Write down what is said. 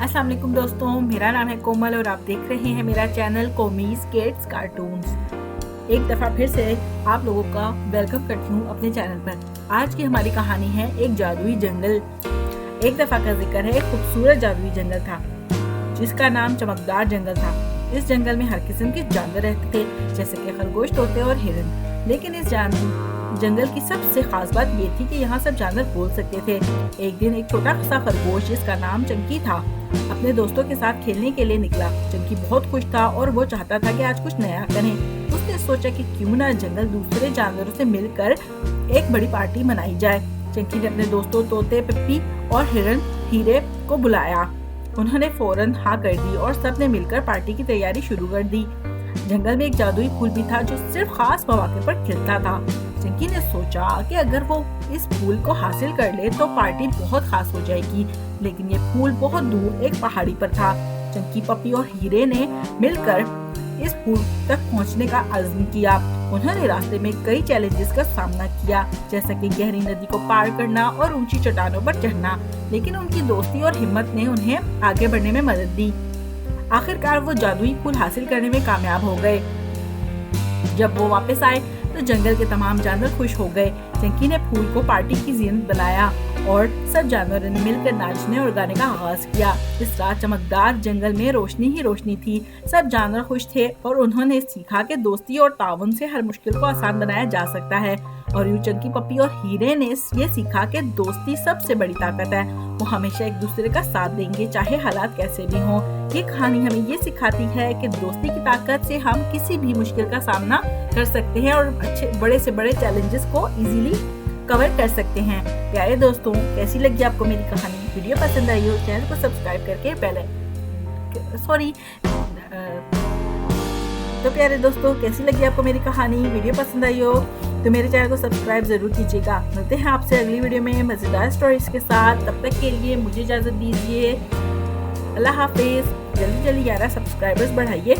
अस्सलाम वालेकुम दोस्तों, मेरा नाम है कोमल और आप देख रहे हैं मेरा चैनल कोमीज किड्स कार्टून्स। एक दफ़ा फिर से आप लोगों का वेलकम करती हूँ अपने चैनल पर। आज की हमारी कहानी है एक जादुई जंगल। एक दफ़ा का जिक्र है, एक खूबसूरत जादुई जंगल था जिसका नाम चमकदार जंगल था। इस जंगल में हर किस्म के जानवर रहते थे, जैसे कि खरगोश, तोते और हिरन। लेकिन इस जंगल की सबसे खास बात ये थी कि यहाँ सब जानवर बोल सकते थे। एक दिन एक छोटा सा खरगोश जिसका नाम चंकी था अपने दोस्तों के साथ खेलने के लिए निकला। चंकी बहुत खुश था और वो चाहता था कि आज कुछ नया करें। उसने सोचा कि क्यों ना जंगल दूसरे जानवरों से मिलकर एक बड़ी पार्टी मनाई जाए। चंकी ने अपने दोस्तों तोते, पिप्पी और हिरन हीरे को बुलाया। उन्होंने फौरन हाँ कर दी और सबने मिलकर पार्टी की तैयारी शुरू कर दी। जंगल में एक जादुई फूल भी था जो सिर्फ खास मौके पर खिलता था। चंकी ने सोचा कि अगर वो इस फूल को हासिल कर ले तो पार्टी बहुत खास हो जाएगी। लेकिन ये फूल बहुत दूर एक पहाड़ी पर था। चंकी, पप्पी और हीरे ने मिलकर इस फूल तक पहुंचने का अज़्म किया। उन्होंने रास्ते में कई चैलेंजेस का सामना किया, जैसे कि गहरी नदी को पार करना और ऊंची चट्टानों पर चढ़ना। लेकिन उनकी दोस्ती और हिम्मत ने उन्हें आगे बढ़ने में मदद दी। आखिरकार वो जादुई फूल हासिल करने में कामयाब हो गए। जब वो वापस आए तो जंगल के तमाम जानवर खुश हो गए। चंकी ने फूल को पार्टी की ज़ीनत बनाया और सब जानवरों ने मिलकर नाचने और गाने का आगाज किया। इस रात चमकदार जंगल में रोशनी ही रोशनी थी। सब जानवर खुश थे और उन्होंने सीखा कि दोस्ती और ताउन से हर मुश्किल को आसान बनाया जा सकता है। और यूं चंकी, पप्पी और हीरे ने ये सीखा कि दोस्ती सबसे बड़ी ताकत है। वो हमेशा एक दूसरे का साथ देंगे, चाहे हालात कैसे भी हों। ये कहानी हमें ये सिखाती है कि दोस्ती की ताकत से हम किसी भी मुश्किल का सामना कर सकते हैं और बड़े से बड़े चैलेंजेस को इजीली कवर कर सकते हैं। प्यारे दोस्तों, कैसी लगी आपको मेरी कहानी? वीडियो पसंद आई हो चैनल को सब्सक्राइब करके तो प्यारे दोस्तों, कैसी लगी आपको मेरी कहानी? वीडियो पसंद आई हो तो मेरे चैनल को सब्सक्राइब जरूर कीजिएगा। मिलते हैं आपसे अगली वीडियो में मजेदार स्टोरीज के साथ। तब तक के लिए मुझे इजाजत दीजिए। अल्लाह हाफिज। जल्दी जल्दी 11 सब्सक्राइबर्स बढ़ाइए।